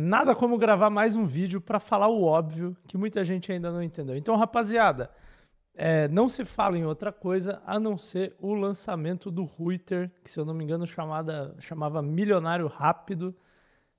Nada como gravar mais um vídeo para falar o óbvio que muita gente ainda não entendeu. Então, rapaziada, não se fala em outra coisa a não ser o lançamento do Ruiter, que se eu não me engano chamava Milionário Rápido,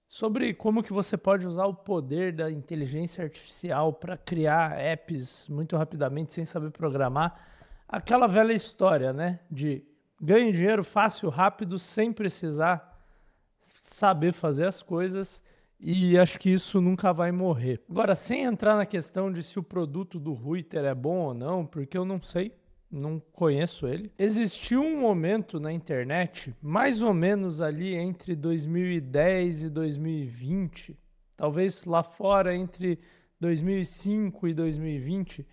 sobre como que você pode usar o poder da inteligência artificial para criar apps muito rapidamente sem saber programar. Aquela velha história, né? De ganhe dinheiro fácil, rápido, sem precisar saber fazer as coisas. E acho que isso nunca vai morrer. Agora, sem entrar na questão de se o produto do Ruiter é bom ou não, porque eu não sei, não conheço ele. Existiu um momento na internet, mais ou menos ali entre 2010 e 2020, talvez lá fora entre 2005 e 2020,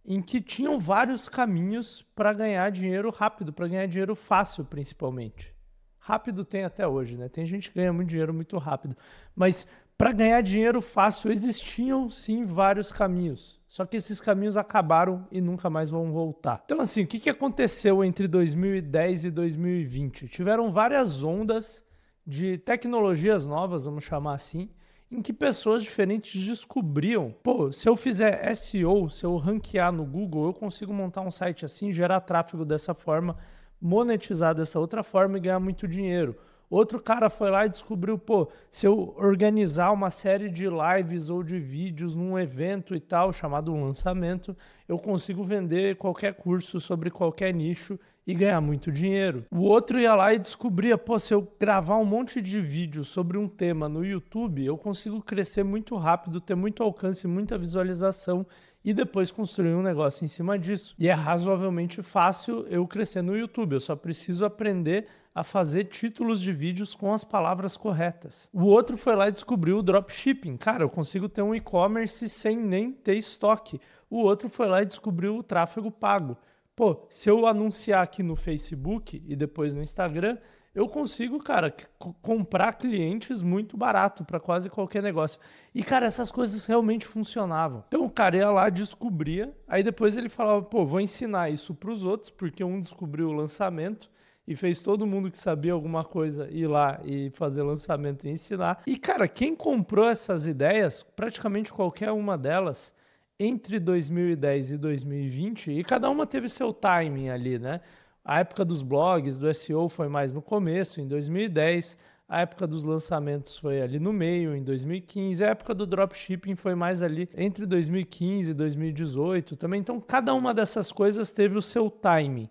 em que tinham vários caminhos para ganhar dinheiro rápido, para ganhar dinheiro fácil, principalmente. Rápido tem até hoje, né? Tem gente que ganha muito dinheiro muito rápido. Mas para ganhar dinheiro fácil existiam sim vários caminhos. Só que esses caminhos acabaram e nunca mais vão voltar. Então assim, o que aconteceu entre 2010 e 2020? Tiveram várias ondas de tecnologias novas, vamos chamar assim, em que pessoas diferentes descobriam, pô, se eu fizer SEO, se eu ranquear no Google, eu consigo montar um site assim, gerar tráfego dessa forma, monetizar dessa outra forma e ganhar muito dinheiro. Outro cara foi lá e descobriu, pô, se eu organizar uma série de lives ou de vídeos num evento e tal, chamado um lançamento, eu consigo vender qualquer curso sobre qualquer nicho e ganhar muito dinheiro. O outro ia lá e descobria, pô, se eu gravar um monte de vídeos sobre um tema no YouTube, eu consigo crescer muito rápido, ter muito alcance, muita visualização e depois construir um negócio em cima disso. E é razoavelmente fácil eu crescer no YouTube, eu só preciso aprender a fazer títulos de vídeos com as palavras corretas. O outro foi lá e descobriu o dropshipping. Cara, eu consigo ter um e-commerce sem nem ter estoque. O outro foi lá e descobriu o tráfego pago. Pô, se eu anunciar aqui no Facebook e depois no Instagram, eu consigo, cara, comprar clientes muito barato para quase qualquer negócio. E, cara, essas coisas realmente funcionavam. Então o cara ia lá, descobria, aí depois ele falava, pô, vou ensinar isso para os outros, porque um descobriu o lançamento e fez todo mundo que sabia alguma coisa ir lá e fazer lançamento e ensinar. E, cara, quem comprou essas ideias, praticamente qualquer uma delas, entre 2010 e 2020, e cada uma teve seu timing ali, né? A época dos blogs, do SEO foi mais no começo, em 2010. A época dos lançamentos foi ali no meio, em 2015. A época do dropshipping foi mais ali entre 2015 e 2018 também. Então, cada uma dessas coisas teve o seu timing.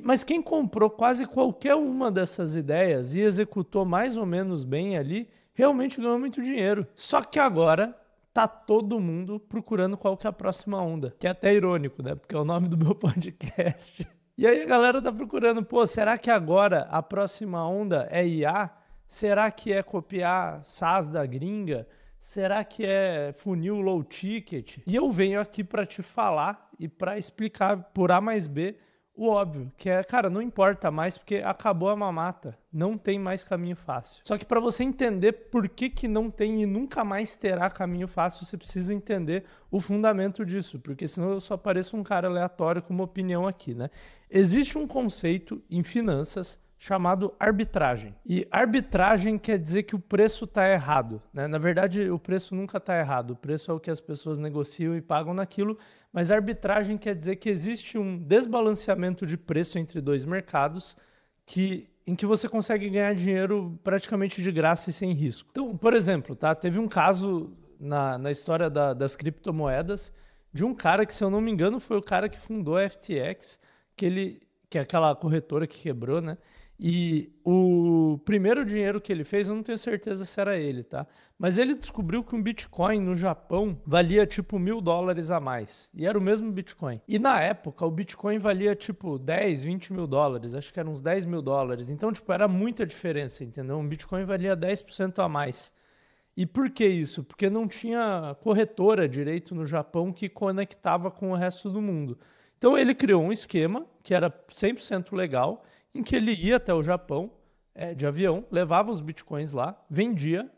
Mas quem comprou quase qualquer uma dessas ideias e executou mais ou menos bem ali, realmente ganhou muito dinheiro. Só que agora tá todo mundo procurando qual que é a próxima onda. Que é até irônico, né? Porque é o nome do meu podcast. E aí a galera tá procurando, pô, será que agora a próxima onda é IA? Será que é copiar SaaS da gringa? Será que é funil low ticket? E eu venho aqui para te falar e para explicar por A mais B o óbvio, que é, cara, não importa mais porque acabou a mamata, não tem mais caminho fácil. Só que para você entender por que não tem e nunca mais terá caminho fácil, você precisa entender o fundamento disso, porque senão eu só pareço um cara aleatório com uma opinião aqui, né? Existe um conceito em finanças chamado arbitragem. E arbitragem quer dizer que o preço está errado, né? Na verdade, o preço nunca está errado. O preço é o que as pessoas negociam e pagam naquilo, mas arbitragem quer dizer que existe um desbalanceamento de preço entre dois mercados em que você consegue ganhar dinheiro praticamente de graça e sem risco. Então, por exemplo, tá? Teve um caso na história das criptomoedas de um cara que, se eu não me engano, foi o cara que fundou a FTX, que é aquela corretora que quebrou, né? E o primeiro dinheiro que ele fez, eu não tenho certeza se era ele, tá? Mas ele descobriu que um Bitcoin no Japão valia tipo $1.000 a mais. E era o mesmo Bitcoin. E na época, o Bitcoin valia tipo 10, 20 mil dólares. Acho que eram uns 10 mil dólares. Então, tipo, era muita diferença, entendeu? Um Bitcoin valia 10% a mais. E por que isso? Porque não tinha corretora direito no Japão que conectava com o resto do mundo. Então ele criou um esquema que era 100% legal, em que ele ia até o Japão de avião, levava os bitcoins lá, vendia,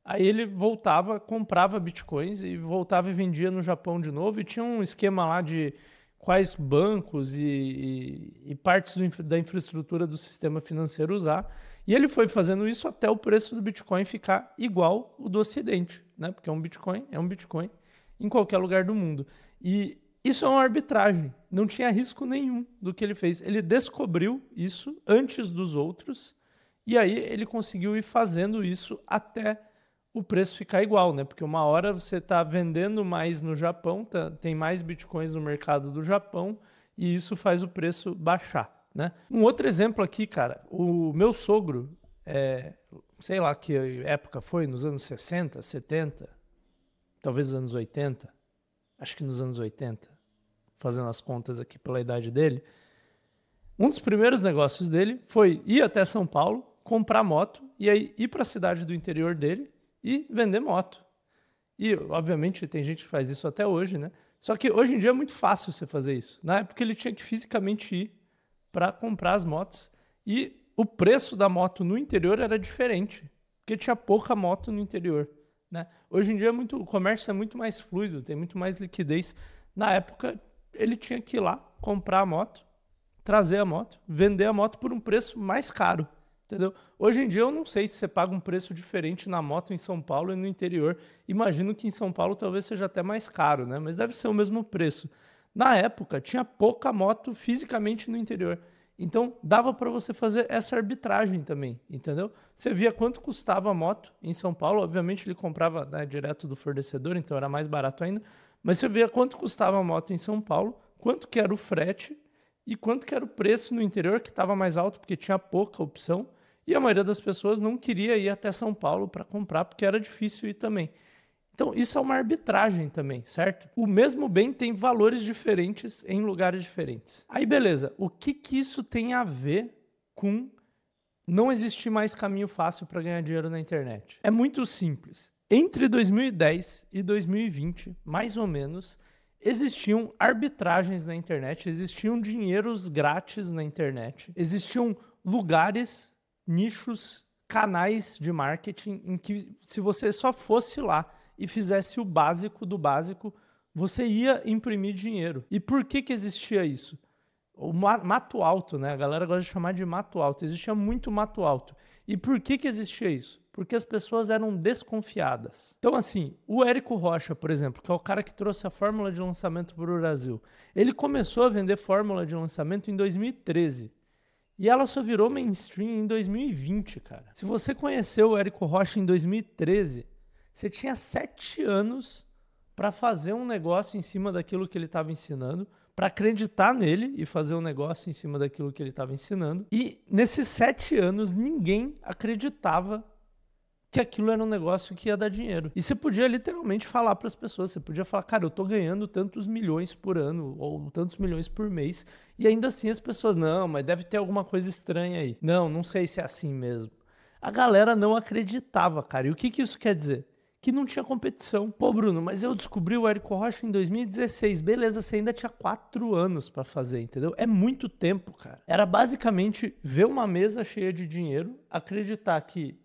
aí ele voltava, comprava bitcoins e voltava e vendia no Japão de novo, e tinha um esquema lá de quais bancos e partes da infraestrutura do sistema financeiro usar, E ele foi fazendo isso até o preço do Bitcoin ficar igual o do Ocidente, né? Porque um Bitcoin em qualquer lugar do mundo. E isso é uma arbitragem, não tinha risco nenhum do que ele fez. Ele descobriu isso antes dos outros e aí ele conseguiu ir fazendo isso até o preço ficar igual, né? Porque uma hora você está vendendo mais no Japão, tem mais bitcoins no mercado do Japão e isso faz o preço baixar, né? Um outro exemplo aqui, cara, o meu sogro, sei lá que época foi, nos anos 60, 70, talvez nos anos 80, acho que nos anos 80, fazendo as contas aqui pela idade dele, um dos primeiros negócios dele foi ir até São Paulo, comprar moto e aí ir para a cidade do interior dele e vender moto. E, obviamente, tem gente que faz isso até hoje, né? Só que hoje em dia é muito fácil você fazer isso. Na época ele tinha que fisicamente ir para comprar as motos e o preço da moto no interior era diferente, porque tinha pouca moto no interior, né? Hoje em dia o comércio é muito mais fluido, tem muito mais liquidez. Na época ele tinha que ir lá comprar a moto, trazer a moto, vender a moto por um preço mais caro. Entendeu? Hoje em dia eu não sei se você paga um preço diferente na moto em São Paulo e no interior. Imagino que em São Paulo talvez seja até mais caro, né? Mas deve ser o mesmo preço. Na época tinha pouca moto fisicamente no interior. Então dava para você fazer essa arbitragem também, entendeu? Você via quanto custava a moto em São Paulo. Obviamente ele comprava, né, direto do fornecedor, então era mais barato ainda. Mas você via quanto custava a moto em São Paulo, quanto que era o frete e quanto que era o preço no interior, que estava mais alto porque tinha pouca opção. E a maioria das pessoas não queria ir até São Paulo para comprar, porque era difícil ir também. Então, isso é uma arbitragem também, certo? O mesmo bem tem valores diferentes em lugares diferentes. Aí, beleza. O que isso tem a ver com não existir mais caminho fácil para ganhar dinheiro na internet? É muito simples. Entre 2010 e 2020, mais ou menos, existiam arbitragens na internet, existiam dinheiros grátis na internet, existiam lugares, nichos, canais de marketing em que, se você só fosse lá e fizesse o básico do básico, você ia imprimir dinheiro. E por que existia isso? O mato alto, né? A galera gosta de chamar de mato alto. Existia muito mato alto. E por que existia isso? Porque as pessoas eram desconfiadas. Então, assim, o Érico Rocha, por exemplo, que é o cara que trouxe a fórmula de lançamento para o Brasil, ele começou a vender fórmula de lançamento em 2013. E ela só virou mainstream em 2020, cara. Se você conheceu o Érico Rocha em 2013, você tinha 7 anos para fazer um negócio em cima daquilo que ele estava ensinando, para acreditar nele e fazer um negócio em cima daquilo que ele estava ensinando. E nesses 7 anos, ninguém acreditava que aquilo era um negócio que ia dar dinheiro. E você podia literalmente falar para as pessoas, você podia falar, cara, eu tô ganhando tantos milhões por ano, ou tantos milhões por mês, e ainda assim as pessoas, não, mas deve ter alguma coisa estranha aí. Não sei se é assim mesmo. A galera não acreditava, cara. E o que isso quer dizer? Que não tinha competição. Pô, Bruno, mas eu descobri o Érico Rocha em 2016. Beleza, você ainda tinha 4 anos para fazer, entendeu? É muito tempo, cara. Era basicamente ver uma mesa cheia de dinheiro, acreditar que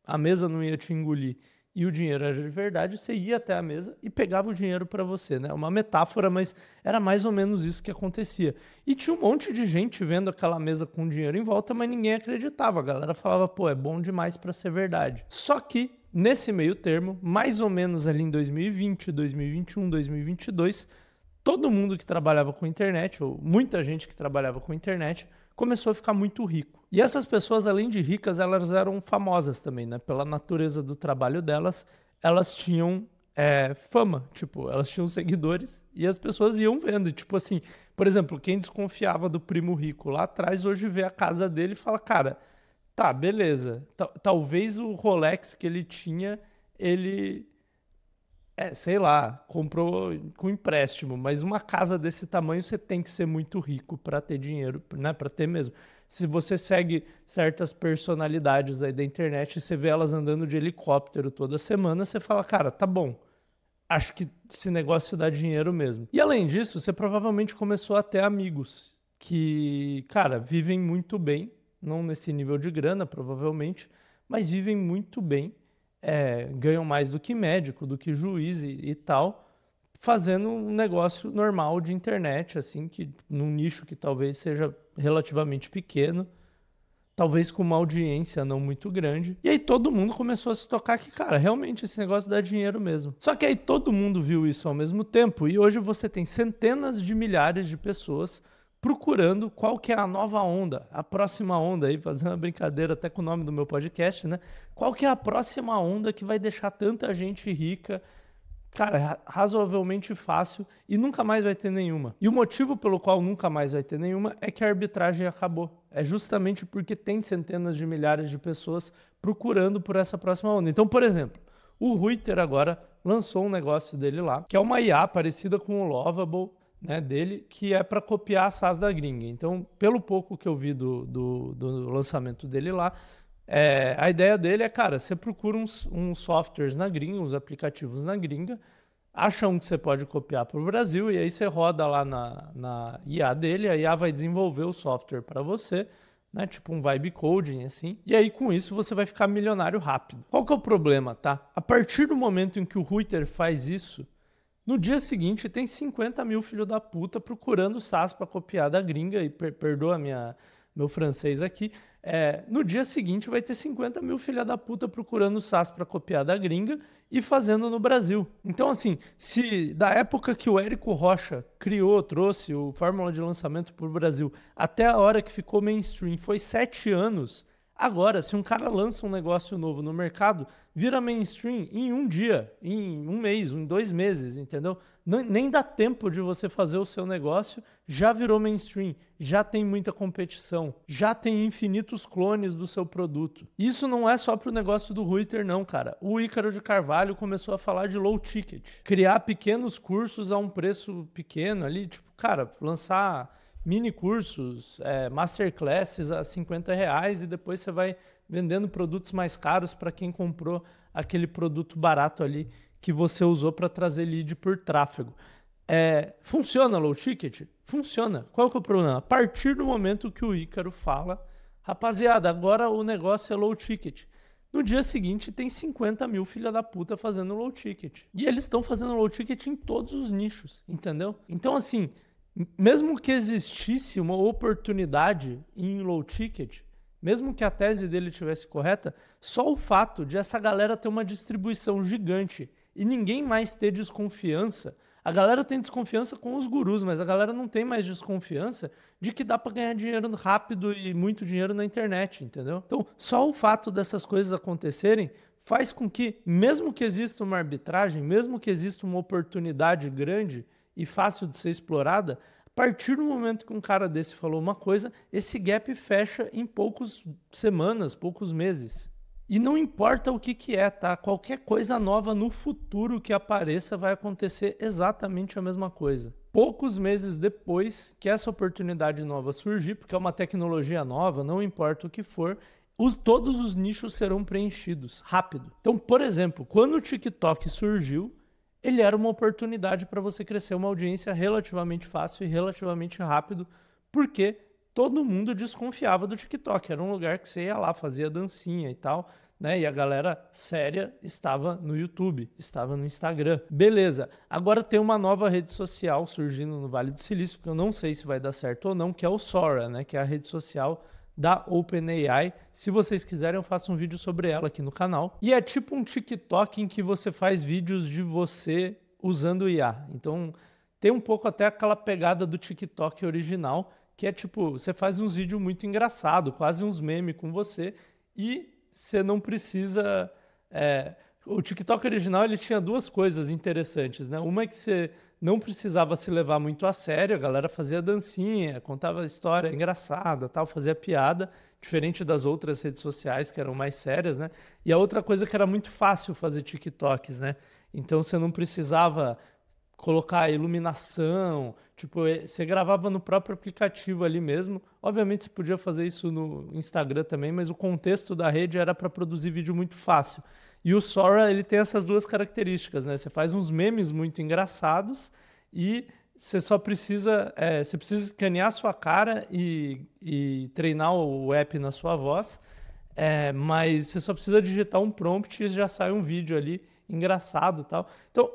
a mesa não ia te engolir e o dinheiro era de verdade, você ia até a mesa e pegava o dinheiro para você, né? Uma metáfora, mas era mais ou menos isso que acontecia. E tinha um monte de gente vendo aquela mesa com dinheiro em volta, mas ninguém acreditava. A galera falava, pô, é bom demais para ser verdade. Só que, nesse meio termo, mais ou menos ali em 2020, 2021, 2022, todo mundo que trabalhava com internet, ou muita gente que trabalhava com internet, começou a ficar muito rico. E essas pessoas, além de ricas, elas eram famosas também, né? Pela natureza do trabalho delas, elas tinham fama, tipo, elas tinham seguidores e as pessoas iam vendo. E, tipo assim, por exemplo, quem desconfiava do primo rico lá atrás, hoje vê a casa dele e fala, cara, tá, beleza, talvez o Rolex que ele tinha, ele... sei lá, comprou com empréstimo, mas uma casa desse tamanho você tem que ser muito rico para ter dinheiro, né? Para ter mesmo. Se você segue certas personalidades aí da internet e você vê elas andando de helicóptero toda semana, você fala, cara, tá bom, acho que esse negócio dá dinheiro mesmo. E além disso, você provavelmente começou a ter amigos que, cara, vivem muito bem, não nesse nível de grana, provavelmente, mas vivem muito bem. Ganham mais do que médico, do que juiz e tal, fazendo um negócio normal de internet, assim, que num nicho que talvez seja relativamente pequeno, talvez com uma audiência não muito grande. E aí todo mundo começou a se tocar que, cara, realmente esse negócio dá dinheiro mesmo. Só que aí todo mundo viu isso ao mesmo tempo e hoje você tem centenas de milhares de pessoas procurando qual que é a nova onda, a próxima onda aí, fazendo uma brincadeira até com o nome do meu podcast, né? Qual que é a próxima onda que vai deixar tanta gente rica, cara, razoavelmente fácil e nunca mais vai ter nenhuma. E o motivo pelo qual nunca mais vai ter nenhuma é que a arbitragem acabou. É justamente porque tem centenas de milhares de pessoas procurando por essa próxima onda. Então, por exemplo, o Reuters agora lançou um negócio dele lá, que é uma IA parecida com o Lovable, né, dele, que é para copiar a SaaS da gringa. Então, pelo pouco que eu vi do lançamento dele lá, a ideia dele é, cara, você procura uns softwares na gringa, uns aplicativos na gringa, acha um que você pode copiar para o Brasil e aí você roda lá na IA dele, a IA vai desenvolver o software para você, né, tipo um vibe coding assim, e aí com isso você vai ficar milionário rápido. Qual que é o problema, tá? A partir do momento em que o Reuters faz isso, no dia seguinte tem 50 mil filho da puta procurando SaaS para copiar da gringa, e perdoa meu francês aqui, no dia seguinte vai ter 50 mil filha da puta procurando SaaS para copiar da gringa e fazendo no Brasil. Então assim, se da época que o Érico Rocha trouxe o fórmula de lançamento para o Brasil até a hora que ficou mainstream foi 7 anos, agora se um cara lança um negócio novo no mercado, vira mainstream em um dia, em um mês, em 2 meses, entendeu? Nem dá tempo de você fazer o seu negócio, já virou mainstream, já tem muita competição, já tem infinitos clones do seu produto. Isso não é só para o negócio do Reuters não, cara. O Ícaro de Carvalho começou a falar de low ticket, criar pequenos cursos a um preço pequeno ali, tipo, cara, lançar mini cursos, masterclasses a R$50 e depois você vai vendendo produtos mais caros para quem comprou aquele produto barato ali que você usou para trazer lead por tráfego. Funciona low ticket? Funciona. Qual que é o problema? A partir do momento que o Ícaro fala, rapaziada, agora o negócio é low ticket. No dia seguinte tem 50 mil filha da puta fazendo low ticket. E eles estão fazendo low ticket em todos os nichos, entendeu? Então assim, mesmo que existisse uma oportunidade em low ticket, mesmo que a tese dele tivesse correta, só o fato de essa galera ter uma distribuição gigante e ninguém mais ter desconfiança, a galera tem desconfiança com os gurus, mas a galera não tem mais desconfiança de que dá para ganhar dinheiro rápido e muito dinheiro na internet, entendeu? Então, só o fato dessas coisas acontecerem faz com que, mesmo que exista uma arbitragem, mesmo que exista uma oportunidade grande e fácil de ser explorada, a partir do momento que um cara desse falou uma coisa, esse gap fecha em poucas semanas, poucos meses. E não importa o que é, tá? Qualquer coisa nova no futuro que apareça vai acontecer exatamente a mesma coisa. Poucos meses depois que essa oportunidade nova surgir, porque é uma tecnologia nova, não importa o que for, todos os nichos serão preenchidos rápido. Então, por exemplo, quando o TikTok surgiu, ele era uma oportunidade para você crescer uma audiência relativamente fácil e relativamente rápido, porque todo mundo desconfiava do TikTok. Era um lugar que você ia lá, fazia dancinha e tal, né? E a galera séria estava no YouTube, estava no Instagram. Beleza. Agora tem uma nova rede social surgindo no Vale do Silício, que eu não sei se vai dar certo ou não, que é o Sora, né? Que é a rede social da OpenAI. Se vocês quiserem, eu faço um vídeo sobre ela aqui no canal. E é tipo um TikTok em que você faz vídeos de você usando IA. Então, tem um pouco até aquela pegada do TikTok original, que é tipo, você faz uns vídeos muito engraçados, quase uns memes com você, e você não precisa... O TikTok original ele tinha duas coisas interessantes, né? Uma é que você não precisava se levar muito a sério, a galera fazia dancinha, contava história engraçada, tal, fazia piada, diferente das outras redes sociais que eram mais sérias, né? E a outra coisa é que era muito fácil fazer TikToks, né? Então você não precisava colocar iluminação, tipo, você gravava no próprio aplicativo ali mesmo. Obviamente você podia fazer isso no Instagram também, mas o contexto da rede era para produzir vídeo muito fácil. E o Sora, ele tem essas duas características, né? Você faz uns memes muito engraçados e você precisa escanear a sua cara e treinar o app na sua voz, mas você só precisa digitar um prompt e já sai um vídeo ali engraçado e tal. Então,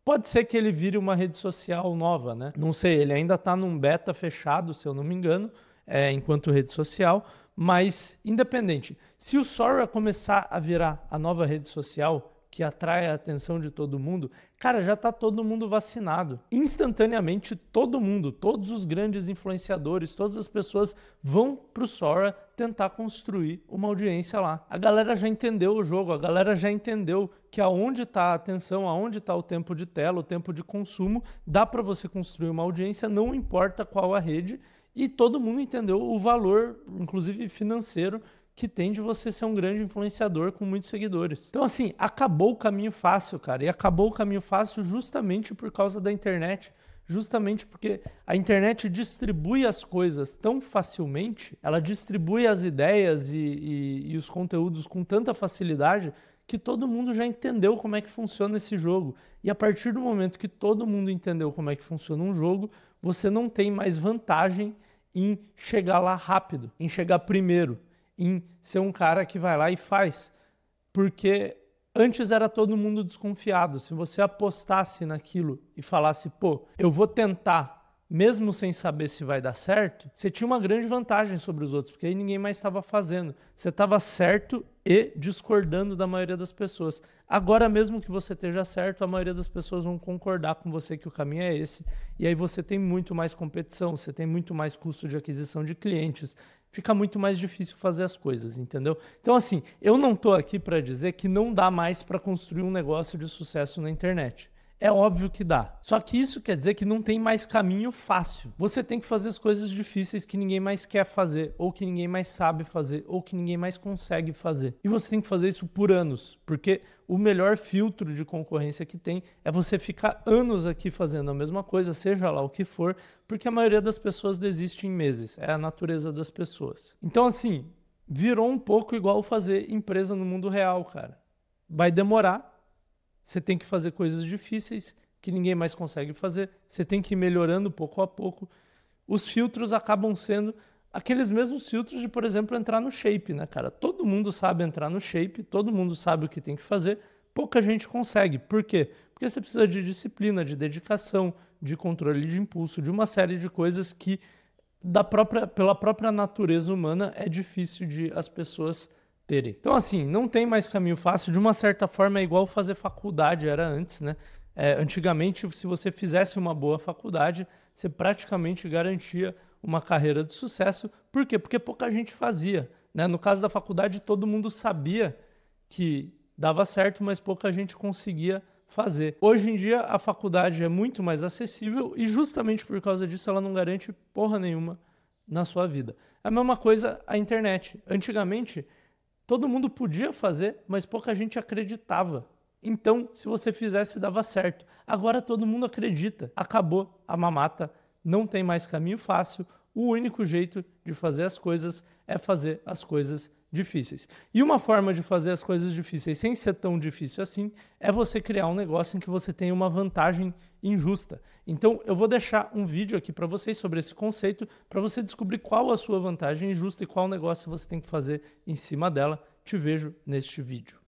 pode ser que ele vire uma rede social nova, né? Não sei, ele ainda está num beta fechado, se eu não me engano, enquanto rede social, Mas, independente, se o Sora começar a virar a nova rede social que atrai a atenção de todo mundo, cara, já tá todo mundo vacinado. Instantaneamente, todo mundo, todos os grandes influenciadores, todas as pessoas vão pro Sora tentar construir uma audiência lá. A galera já entendeu o jogo, a galera já entendeu que aonde tá a atenção, aonde tá o tempo de tela, o tempo de consumo, dá para você construir uma audiência, não importa qual a rede, e todo mundo entendeu o valor, inclusive financeiro, que tem de você ser um grande influenciador com muitos seguidores. Então, assim, acabou o caminho fácil, cara. E acabou o caminho fácil justamente por causa da internet. Justamente porque a internet distribui as coisas tão facilmente, ela distribui as ideias e os conteúdos com tanta facilidade que todo mundo já entendeu como é que funciona esse jogo. E a partir do momento que todo mundo entendeu como é que funciona um jogo, você não tem mais vantagem em chegar lá rápido, em chegar primeiro, em ser um cara que vai lá e faz. Porque antes era todo mundo desconfiado. Se você apostasse naquilo e falasse, pô, eu vou tentar, mesmo sem saber se vai dar certo, você tinha uma grande vantagem sobre os outros, porque aí ninguém mais estava fazendo. Você estava certo e discordando da maioria das pessoas. Agora, mesmo que você esteja certo, a maioria das pessoas vão concordar com você que o caminho é esse. E aí você tem muito mais competição, você tem muito mais custo de aquisição de clientes, fica muito mais difícil fazer as coisas, entendeu? Então, assim, eu não tô aqui para dizer que não dá mais para construir um negócio de sucesso na internet. É óbvio que dá. Só que isso quer dizer que não tem mais caminho fácil. Você tem que fazer as coisas difíceis que ninguém mais quer fazer, ou que ninguém mais sabe fazer, ou que ninguém mais consegue fazer. E você tem que fazer isso por anos, porque o melhor filtro de concorrência que tem é você ficar anos aqui fazendo a mesma coisa, seja lá o que for, porque a maioria das pessoas desiste em meses. É a natureza das pessoas. Então, assim, virou um pouco igual fazer empresa no mundo real, cara. Vai demorar. Você tem que fazer coisas difíceis que ninguém mais consegue fazer. Você tem que ir melhorando pouco a pouco. Os filtros acabam sendo aqueles mesmos filtros de, por exemplo, entrar no Shape, né, cara? Todo mundo sabe entrar no Shape, todo mundo sabe o que tem que fazer, pouca gente consegue. Por quê? Porque você precisa de disciplina, de dedicação, de controle de impulso, de uma série de coisas que, pela própria natureza humana, é difícil de as pessoas terem. Então, assim, não tem mais caminho fácil. De uma certa forma, é igual fazer faculdade era antes, né? Antigamente, se você fizesse uma boa faculdade, você praticamente garantia uma carreira de sucesso. Por quê? Porque pouca gente fazia, né? No caso da faculdade, todo mundo sabia que dava certo, mas pouca gente conseguia fazer. Hoje em dia, a faculdade é muito mais acessível e justamente por causa disso ela não garante porra nenhuma na sua vida. A mesma coisa a internet. Antigamente, todo mundo podia fazer, mas pouca gente acreditava. Então, se você fizesse, dava certo. Agora todo mundo acredita. Acabou a mamata, não tem mais caminho fácil. O único jeito de fazer as coisas é fazer as coisas difíceis. E uma forma de fazer as coisas difíceis sem ser tão difícil assim é você criar um negócio em que você tenha uma vantagem injusta. Então, eu vou deixar um vídeo aqui para vocês sobre esse conceito, para você descobrir qual a sua vantagem injusta e qual negócio você tem que fazer em cima dela. Te vejo neste vídeo.